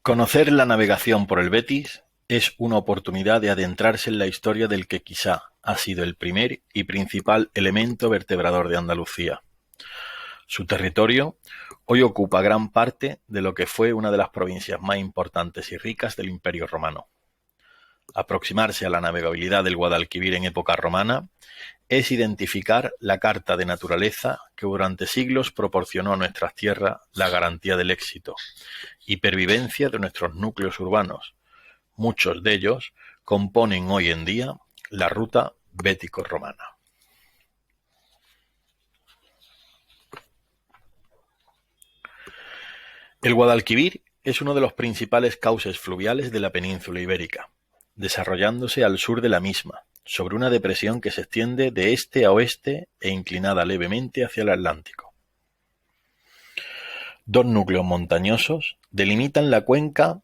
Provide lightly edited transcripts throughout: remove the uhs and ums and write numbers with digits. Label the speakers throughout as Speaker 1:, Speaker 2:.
Speaker 1: Conocer la navegación por el Betis es una oportunidad de adentrarse en la historia del que quizá ha sido el primer y principal elemento vertebrador de Andalucía. Su territorio hoy ocupa gran parte de lo que fue una de las provincias más importantes y ricas del Imperio Romano. Aproximarse a la navegabilidad del Guadalquivir en época romana es identificar la carta de naturaleza que durante siglos proporcionó a nuestras tierras la garantía del éxito y pervivencia de nuestros núcleos urbanos. Muchos de ellos componen hoy en día la ruta bético-romana. El Guadalquivir es uno de los principales cauces fluviales de la península ibérica, desarrollándose al sur de la misma, sobre una depresión que se extiende de este a oeste e inclinada levemente hacia el Atlántico. Dos núcleos montañosos delimitan la cuenca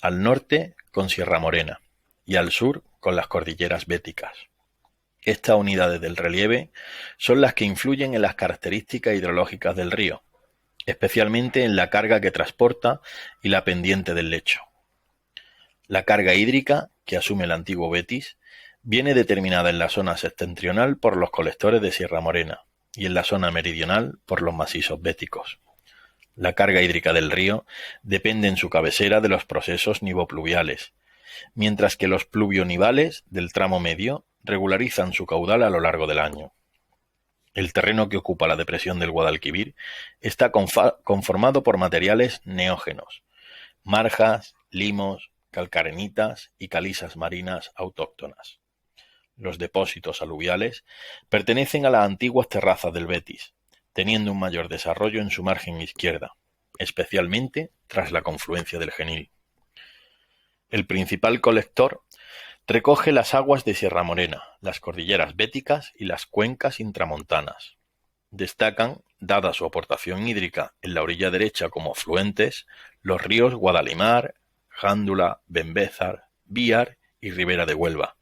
Speaker 1: al norte con Sierra Morena y al sur con las cordilleras béticas. Estas unidades del relieve son las que influyen en las características hidrológicas del río, especialmente en la carga que transporta y la pendiente del lecho. La carga hídrica que asume el antiguo Betis viene determinada en la zona septentrional por los colectores de Sierra Morena y en la zona meridional por los macizos béticos. La carga hídrica del río depende en su cabecera de los procesos nivopluviales, mientras que los pluvionivales del tramo medio regularizan su caudal a lo largo del año. El terreno que ocupa la depresión del Guadalquivir está conformado por materiales neógenos, marjas, limos, calcarenitas y calizas marinas autóctonas. Los depósitos aluviales pertenecen a las antiguas terrazas del Betis, teniendo un mayor desarrollo en su margen izquierda, especialmente tras la confluencia del Genil. El principal colector recoge las aguas de Sierra Morena, las cordilleras béticas y las cuencas intramontanas. Destacan, dada su aportación hídrica en la orilla derecha como afluentes, los ríos Guadalimar, Jándula, Benbézar, Bíar y Ribera de Huelva.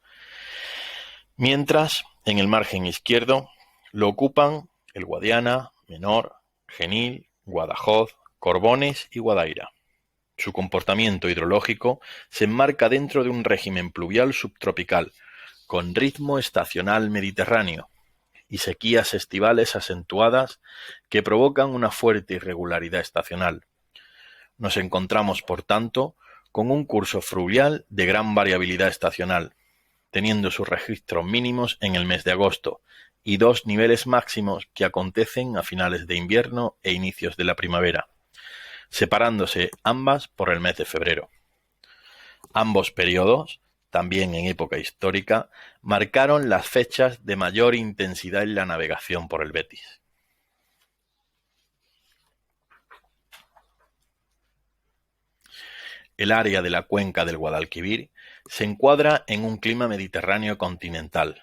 Speaker 1: Mientras, en el margen izquierdo, lo ocupan el Guadiana, Menor, Genil, Guadajoz, Corbones y Guadaira. Su comportamiento hidrológico se enmarca dentro de un régimen pluvial subtropical, con ritmo estacional mediterráneo y sequías estivales acentuadas que provocan una fuerte irregularidad estacional. Nos encontramos, por tanto, con un curso fluvial de gran variabilidad estacional, teniendo sus registros mínimos en el mes de agosto y dos niveles máximos que acontecen a finales de invierno e inicios de la primavera, separándose ambas por el mes de febrero. Ambos periodos, también en época histórica, marcaron las fechas de mayor intensidad en la navegación por el Betis. El área de la cuenca del Guadalquivir se encuadra en un clima mediterráneo continental,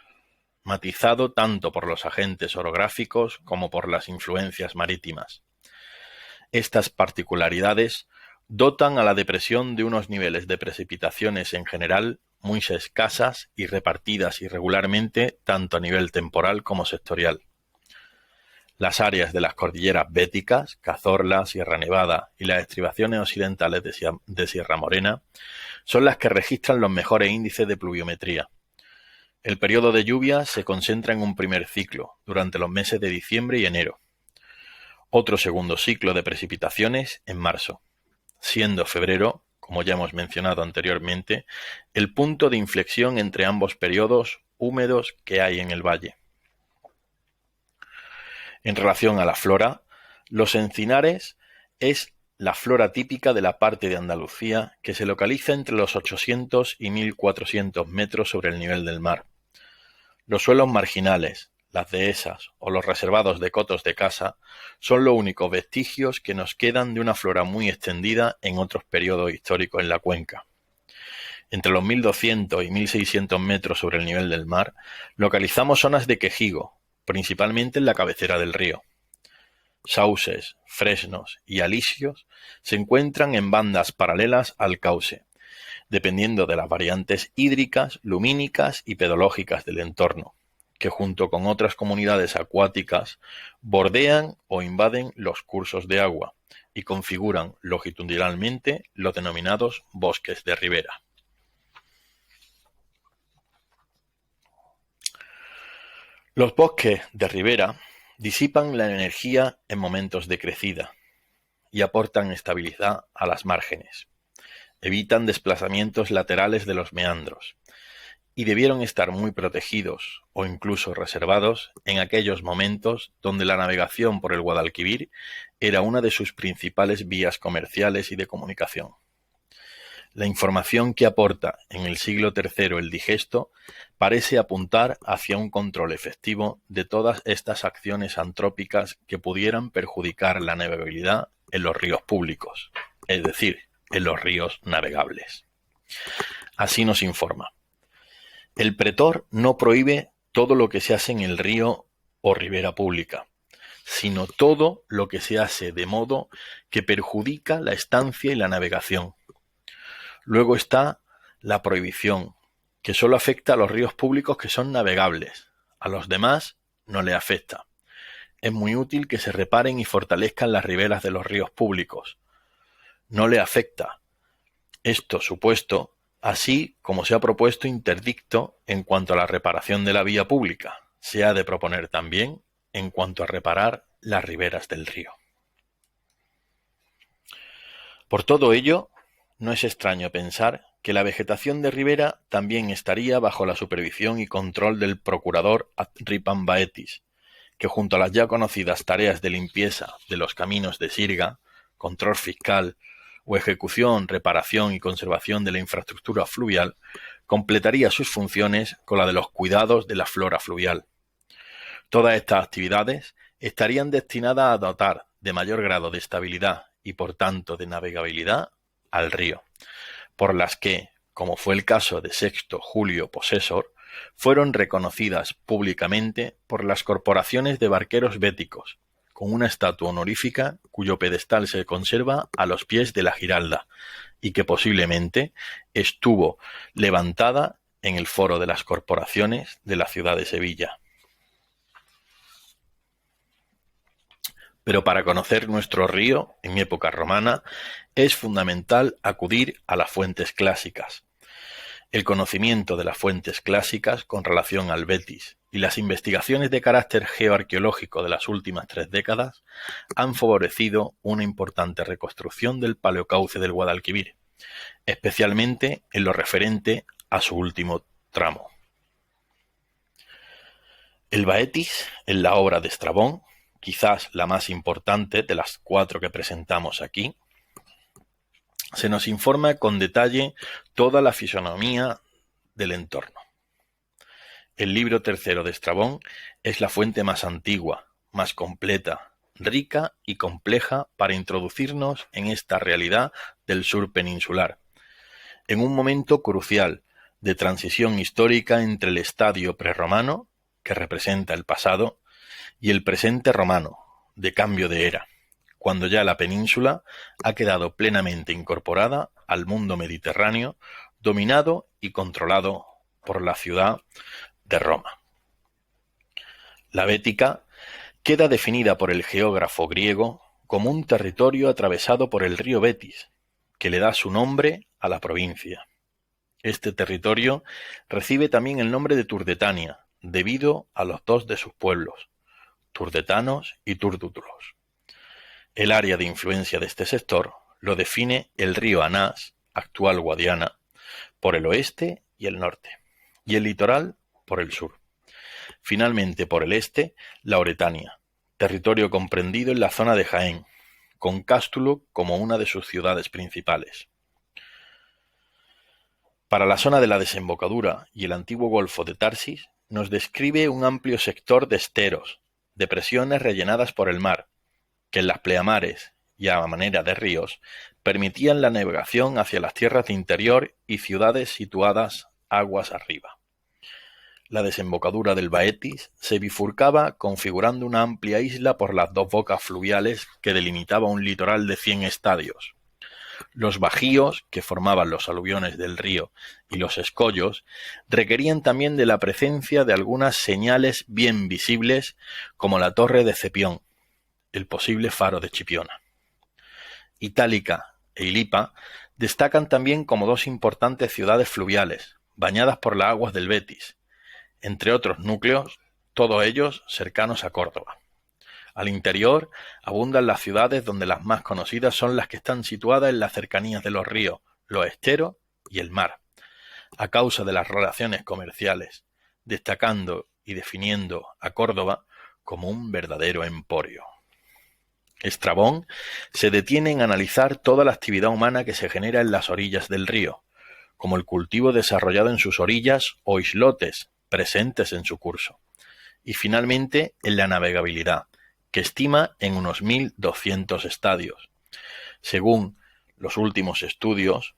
Speaker 1: matizado tanto por los agentes orográficos como por las influencias marítimas. Estas particularidades dotan a la depresión de unos niveles de precipitaciones en general muy escasas y repartidas irregularmente tanto a nivel temporal como sectorial. Las áreas de las cordilleras béticas, Cazorla, Sierra Nevada y las estribaciones occidentales de Sierra Morena son las que registran los mejores índices de pluviometría. El periodo de lluvia se concentra en un primer ciclo, durante los meses de diciembre y enero. Otro segundo ciclo de precipitaciones en marzo, siendo febrero, como ya hemos mencionado anteriormente, el punto de inflexión entre ambos periodos húmedos que hay en el valle. En relación a la flora, los encinares es la flora típica de la parte de Andalucía que se localiza entre los 800 y 1400 metros sobre el nivel del mar. Los suelos marginales, las dehesas o los reservados de cotos de caza son los únicos vestigios que nos quedan de una flora muy extendida en otros periodos históricos en la cuenca. Entre los 1200 y 1600 metros sobre el nivel del mar localizamos zonas de quejigo, principalmente en la cabecera del río. Sauces, fresnos y alisios se encuentran en bandas paralelas al cauce, dependiendo de las variantes hídricas, lumínicas y pedológicas del entorno, que junto con otras comunidades acuáticas bordean o invaden los cursos de agua, y configuran longitudinalmente los denominados bosques de ribera. Los bosques de ribera disipan la energía en momentos de crecida y aportan estabilidad a las márgenes. Evitan desplazamientos laterales de los meandros y debieron estar muy protegidos o incluso reservados en aquellos momentos donde la navegación por el Guadalquivir era una de sus principales vías comerciales y de comunicación. La información que aporta en el siglo III el Digesto parece apuntar hacia un control efectivo de todas estas acciones antrópicas que pudieran perjudicar la navegabilidad en los ríos públicos, es decir, en los ríos navegables. Así nos informa. El pretor no prohíbe todo lo que se hace en el río o ribera pública, sino todo lo que se hace de modo que perjudica la estancia y la navegación. Luego está la prohibición, que solo afecta a los ríos públicos que son navegables. A los demás no le afecta. Es muy útil que se reparen y fortalezcan las riberas de los ríos públicos. No le afecta. Esto supuesto, así como se ha propuesto interdicto en cuanto a la reparación de la vía pública, se ha de proponer también en cuanto a reparar las riberas del río. Por todo ello, no es extraño pensar que la vegetación de ribera también estaría bajo la supervisión y control del procurador Adripan Baetis, que junto a las ya conocidas tareas de limpieza de los caminos de sirga, control fiscal o ejecución, reparación y conservación de la infraestructura fluvial, completaría sus funciones con la de los cuidados de la flora fluvial. Todas estas actividades estarían destinadas a dotar de mayor grado de estabilidad y por tanto de navegabilidad al río, por las que, como fue el caso de Sexto Julio Posesor, fueron reconocidas públicamente por las corporaciones de barqueros béticos, con una estatua honorífica cuyo pedestal se conserva a los pies de la Giralda y que posiblemente estuvo levantada en el Foro de las Corporaciones de la ciudad de Sevilla. Pero para conocer nuestro río en época romana es fundamental acudir a las fuentes clásicas. El conocimiento de las fuentes clásicas con relación al Betis y las investigaciones de carácter geoarqueológico de las últimas 3 décadas han favorecido una importante reconstrucción del paleocauce del Guadalquivir, especialmente en lo referente a su último tramo. El Baetis, en la obra de Estrabón, quizás la más importante de las 4 que presentamos aquí, se nos informa con detalle toda la fisonomía del entorno. El libro tercero de Estrabón es la fuente más antigua, más completa, rica y compleja para introducirnos en esta realidad del sur peninsular, en un momento crucial de transición histórica entre el estadio prerromano, que representa el pasado, y el presente romano, de cambio de era, cuando ya la península ha quedado plenamente incorporada al mundo mediterráneo, dominado y controlado por la ciudad de Roma. La Bética queda definida por el geógrafo griego como un territorio atravesado por el río Betis, que le da su nombre a la provincia. Este territorio recibe también el nombre de Turdetania, debido a los 2 de sus pueblos, turdetanos y turdútulos. El área de influencia de este sector lo define el río Anás, actual Guadiana, por el oeste y el norte, y el litoral por el sur. Finalmente, por el este, la Oretania, territorio comprendido en la zona de Jaén, con Cástulo como una de sus ciudades principales. Para la zona de la desembocadura y el antiguo golfo de Tarsis, nos describe un amplio sector de esteros, depresiones rellenadas por el mar, que en las pleamares y a manera de ríos permitían la navegación hacia las tierras de interior y ciudades situadas aguas arriba. La desembocadura del Baetis se bifurcaba configurando una amplia isla por las 2 bocas fluviales que delimitaba un litoral de 100 estadios. Los bajíos, que formaban los aluviones del río, y los escollos, requerían también de la presencia de algunas señales bien visibles, como la torre de Cepión, el posible faro de Chipiona. Itálica e Ilipa destacan también como dos importantes ciudades fluviales, bañadas por las aguas del Betis, entre otros núcleos, todos ellos cercanos a Córdoba. Al interior abundan las ciudades donde las más conocidas son las que están situadas en las cercanías de los ríos, los esteros y el mar, a causa de las relaciones comerciales, destacando y definiendo a Córdoba como un verdadero emporio. Estrabón se detiene en analizar toda la actividad humana que se genera en las orillas del río, como el cultivo desarrollado en sus orillas o islotes presentes en su curso, y finalmente en la navegabilidad, que estima en unos 1.200 estadios. Según los últimos estudios,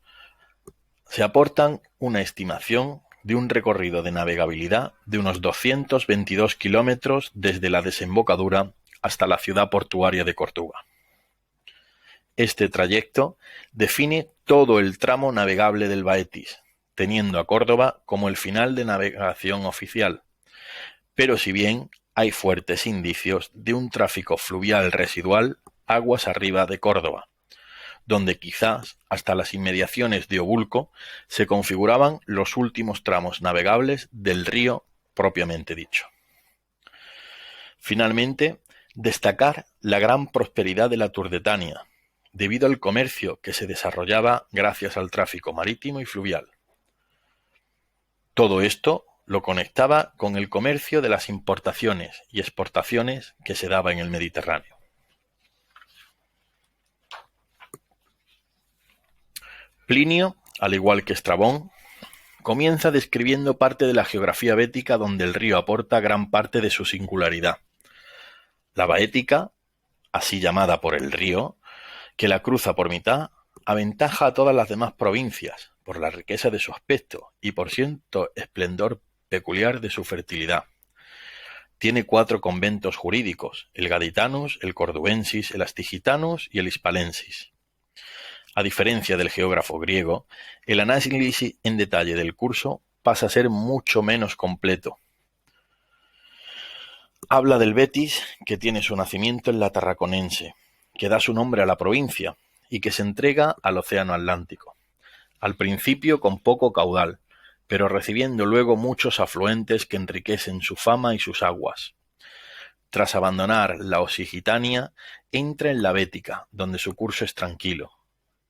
Speaker 1: se aportan una estimación de un recorrido de navegabilidad de unos 222 kilómetros desde la desembocadura hasta la ciudad portuaria de Córdoba. Este trayecto define todo el tramo navegable del Baetis, teniendo a Córdoba como el final de navegación oficial. Pero si bien hay fuertes indicios de un tráfico fluvial residual aguas arriba de Córdoba, donde quizás hasta las inmediaciones de Obulco se configuraban los últimos tramos navegables del río propiamente dicho. Finalmente, destacar la gran prosperidad de la Turdetania, debido al comercio que se desarrollaba gracias al tráfico marítimo y fluvial. Todo esto lo conectaba con el comercio de las importaciones y exportaciones que se daba en el Mediterráneo. Plinio, al igual que Estrabón, comienza describiendo parte de la geografía bética donde el río aporta gran parte de su singularidad. La Baética, así llamada por el río, que la cruza por mitad, aventaja a todas las demás provincias por la riqueza de su aspecto y por cierto esplendor peculiar de su fertilidad. Tiene 4 conventos jurídicos, el Gaditanus, el Corduensis, el Astigitanus y el Hispalensis. A diferencia del geógrafo griego, el análisis en detalle del curso pasa a ser mucho menos completo. Habla del Betis, que tiene su nacimiento en la Tarraconense, que da su nombre a la provincia y que se entrega al Océano Atlántico, al principio con poco caudal, pero recibiendo luego muchos afluentes que enriquecen su fama y sus aguas. Tras abandonar la Osigitania, entra en la Bética, donde su curso es tranquilo,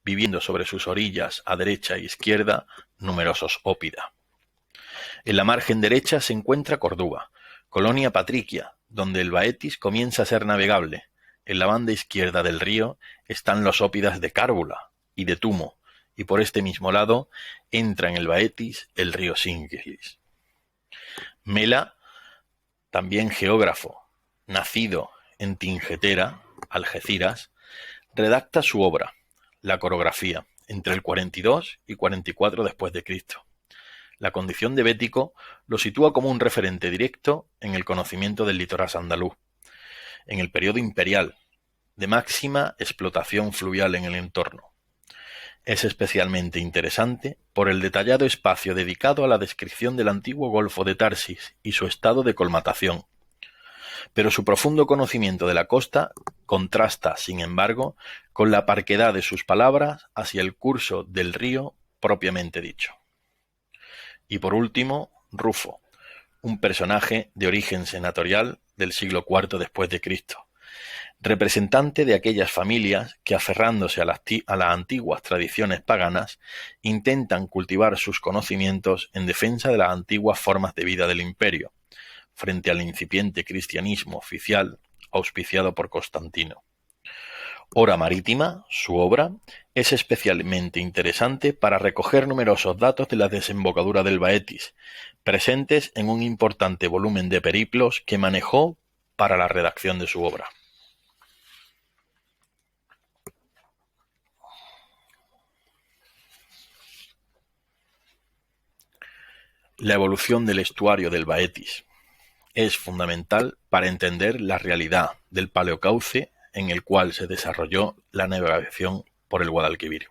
Speaker 1: viviendo sobre sus orillas a derecha e izquierda numerosos ópida. En la margen derecha se encuentra Córdoba, colonia patricia, donde el Baetis comienza a ser navegable. En la banda izquierda del río están los ópidas de Cárbula y de Tumo, y por este mismo lado entra en el Baetis el río Singlis. Mela, también geógrafo, nacido en Tingetera, Algeciras, redacta su obra, La Corografía, entre el 42 y 44 después de Cristo. La condición de bético lo sitúa como un referente directo en el conocimiento del litoral andaluz, en el periodo imperial, de máxima explotación fluvial en el entorno. Es especialmente interesante por el detallado espacio dedicado a la descripción del antiguo Golfo de Tarsis y su estado de colmatación. Pero su profundo conocimiento de la costa contrasta, sin embargo, con la parquedad de sus palabras hacia el curso del río propiamente dicho. Y por último, Rufo, un personaje de origen senatorial del siglo IV después de Cristo, representante de aquellas familias que, aferrándose a las antiguas tradiciones paganas, intentan cultivar sus conocimientos en defensa de las antiguas formas de vida del imperio, frente al incipiente cristianismo oficial auspiciado por Constantino. Hora Marítima, su obra, es especialmente interesante para recoger numerosos datos de la desembocadura del Baetis, presentes en un importante volumen de periplos que manejó para la redacción de su obra. La evolución del estuario del Baetis es fundamental para entender la realidad del Paleocauce en el cual se desarrolló la navegación por el Guadalquivir.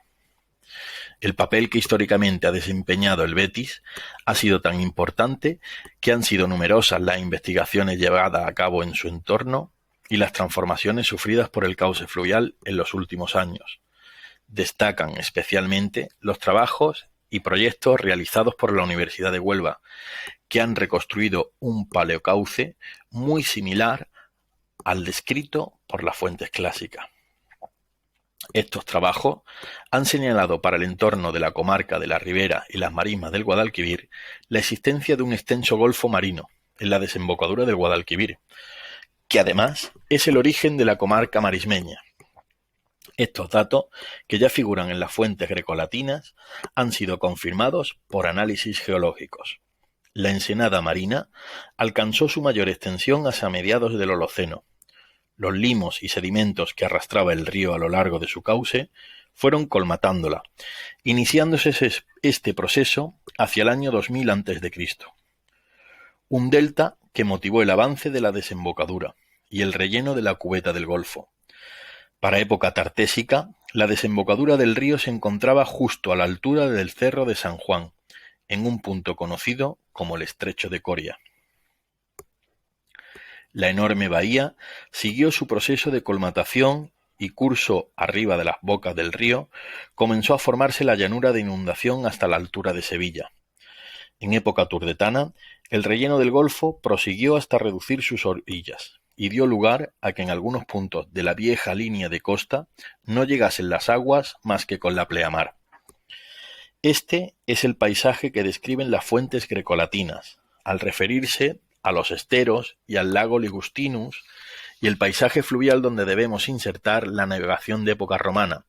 Speaker 1: El papel que históricamente ha desempeñado el Betis ha sido tan importante que han sido numerosas las investigaciones llevadas a cabo en su entorno y las transformaciones sufridas por el cauce fluvial en los últimos años, Destacan especialmente los trabajos y proyectos realizados por la Universidad de Huelva, que han reconstruido un paleocauce muy similar al descrito por las fuentes clásicas. Estos trabajos han señalado para el entorno de la comarca de la Ribera y las marismas del Guadalquivir la existencia de un extenso golfo marino en la desembocadura del Guadalquivir, que además es el origen de la comarca marismeña. Estos datos, que ya figuran en las fuentes grecolatinas, han sido confirmados por análisis geológicos. La ensenada marina alcanzó su mayor extensión hacia mediados del Holoceno. Los limos y sedimentos que arrastraba el río a lo largo de su cauce fueron colmatándola, iniciándose este proceso hacia el año 2000 a.C. Un delta que motivó el avance de la desembocadura y el relleno de la cubeta del Golfo. Para época tartésica, la desembocadura del río se encontraba justo a la altura del Cerro de San Juan, en un punto conocido como el Estrecho de Coria. La enorme bahía siguió su proceso de colmatación y curso arriba de las bocas del río comenzó a formarse la llanura de inundación hasta la altura de Sevilla. En época turdetana, el relleno del Golfo prosiguió hasta reducir sus orillas y dio lugar a que en algunos puntos de la vieja línea de costa no llegasen las aguas más que con la pleamar. Este es el paisaje que describen las fuentes grecolatinas, al referirse a los esteros y al lago Ligustinus, y el paisaje fluvial donde debemos insertar la navegación de época romana,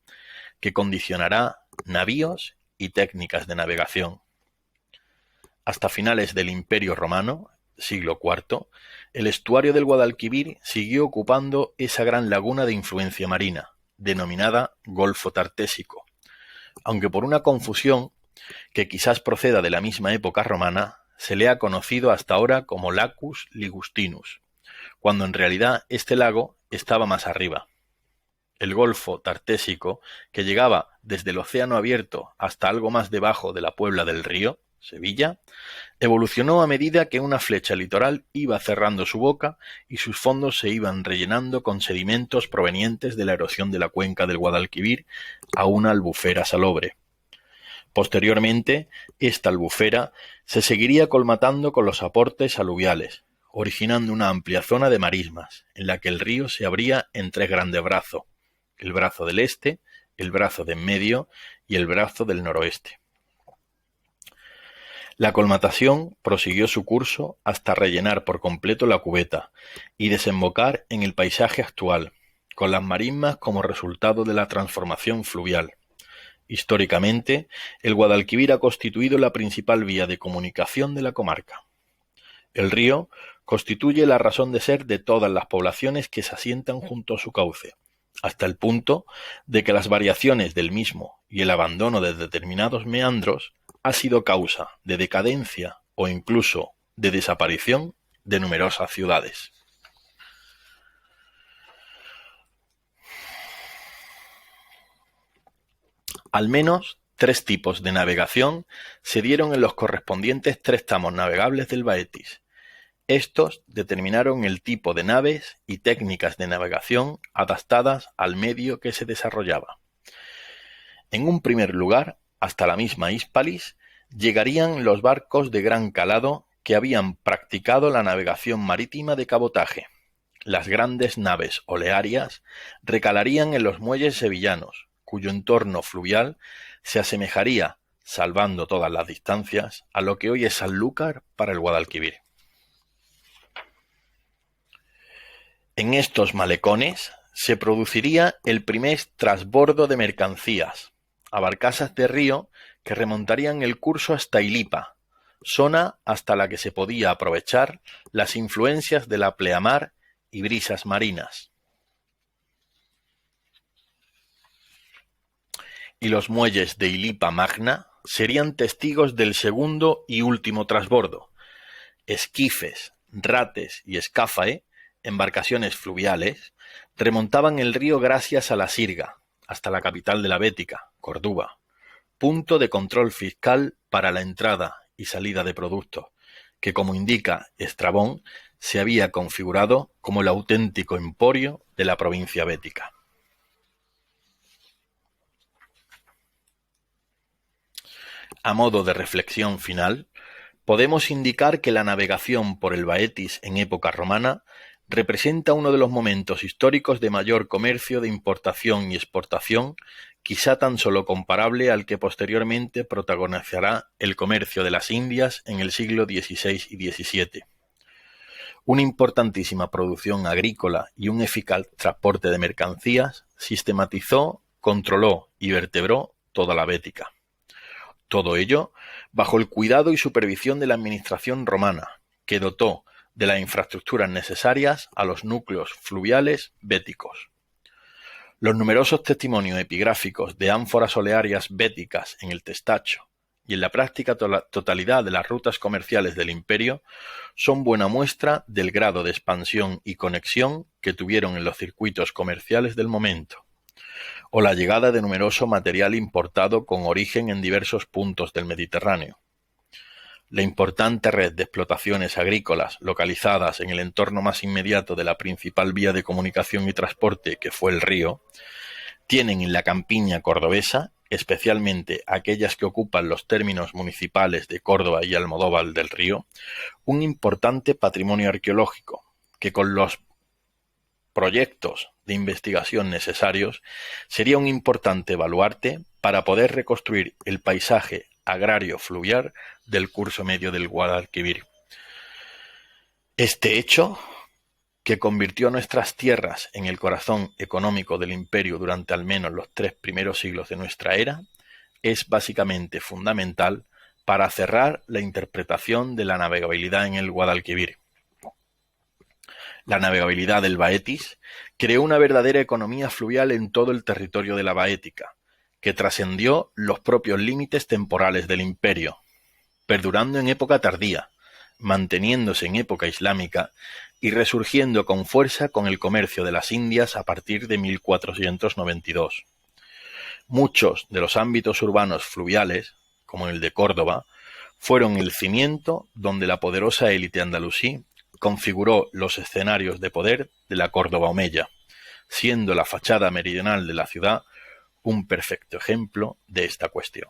Speaker 1: que condicionará navíos y técnicas de navegación. Hasta finales del Imperio Romano, siglo IV, el estuario del Guadalquivir siguió ocupando esa gran laguna de influencia marina, denominada Golfo Tartésico, aunque por una confusión que quizás proceda de la misma época romana, se le ha conocido hasta ahora como Lacus Ligustinus, cuando en realidad este lago estaba más arriba. El Golfo Tartésico, que llegaba desde el océano abierto hasta algo más debajo de la Puebla del Río, Sevilla, evolucionó a medida que una flecha litoral iba cerrando su boca y sus fondos se iban rellenando con sedimentos provenientes de la erosión de la cuenca del Guadalquivir a una albufera salobre. Posteriormente, esta albufera se seguiría colmatando con los aportes aluviales, originando una amplia zona de marismas, en la que el río se abría en tres grandes brazos: el brazo del este, el brazo de en medio y el brazo del noroeste. La colmatación prosiguió su curso hasta rellenar por completo la cubeta y desembocar en el paisaje actual, con las marismas como resultado de la transformación fluvial. Históricamente, el Guadalquivir ha constituido la principal vía de comunicación de la comarca. El río constituye la razón de ser de todas las poblaciones que se asientan junto a su cauce, hasta el punto de que las variaciones del mismo y el abandono de determinados meandros ha sido causa de decadencia o incluso de desaparición de numerosas ciudades. Al menos 3 tipos de navegación se dieron en los correspondientes 3 tramos navegables del Baetis. Estos determinaron el tipo de naves y técnicas de navegación adaptadas al medio que se desarrollaba. En un primer lugar, hasta la misma Hispalis, llegarían los barcos de gran calado que habían practicado la navegación marítima de cabotaje. Las grandes naves olearias recalarían en los muelles sevillanos, cuyo entorno fluvial se asemejaría, salvando todas las distancias, a lo que hoy es Sanlúcar para el Guadalquivir. En estos malecones se produciría el primer trasbordo de mercancías a barcazas de río que remontarían el curso hasta Ilipa, zona hasta la que se podía aprovechar las influencias de la pleamar y brisas marinas. Y los muelles de Ilipa Magna serían testigos del segundo y último trasbordo. Esquifes, rates y escáfae, embarcaciones fluviales, remontaban el río gracias a la sirga, hasta la capital de la Bética, Córdoba, punto de control fiscal para la entrada y salida de productos, que, como indica Estrabón, se había configurado como el auténtico emporio de la provincia bética. A modo de reflexión final, podemos indicar que la navegación por el Baetis en época romana representa uno de los momentos históricos de mayor comercio de importación y exportación, quizá tan solo comparable al que posteriormente protagonizará el comercio de las Indias en el siglo XVI y XVII. Una importantísima producción agrícola y un eficaz transporte de mercancías sistematizó, controló y vertebró toda la Bética. Todo ello bajo el cuidado y supervisión de la administración romana, que dotó de las infraestructuras necesarias a los núcleos fluviales béticos. Los numerosos testimonios epigráficos de ánforas olearias béticas en el Testacho y en la práctica totalidad de las rutas comerciales del imperio son buena muestra del grado de expansión y conexión que tuvieron en los circuitos comerciales del momento, o la llegada de numeroso material importado con origen en diversos puntos del Mediterráneo. La importante red de explotaciones agrícolas localizadas en el entorno más inmediato de la principal vía de comunicación y transporte, que fue el río, tienen en la campiña cordobesa, especialmente aquellas que ocupan los términos municipales de Córdoba y Almodóvar del Río, un importante patrimonio arqueológico que, con los proyectos de investigación necesarios, sería un importante baluarte para poder reconstruir el paisaje agrario fluvial del curso medio del Guadalquivir. Este hecho, que convirtió nuestras tierras en el corazón económico del imperio durante al menos los 3 primeros siglos de nuestra era, es básicamente fundamental para cerrar la interpretación de la navegabilidad en el Guadalquivir. La navegabilidad del Baetis creó una verdadera economía fluvial en todo el territorio de la Baética, que trascendió los propios límites temporales del imperio, perdurando en época tardía, manteniéndose en época islámica y resurgiendo con fuerza con el comercio de las Indias a partir de 1492. Muchos de los ámbitos urbanos fluviales, como el de Córdoba, fueron el cimiento donde la poderosa élite andalusí configuró los escenarios de poder de la Córdoba omeya, siendo la fachada meridional de la ciudad un perfecto ejemplo de esta cuestión.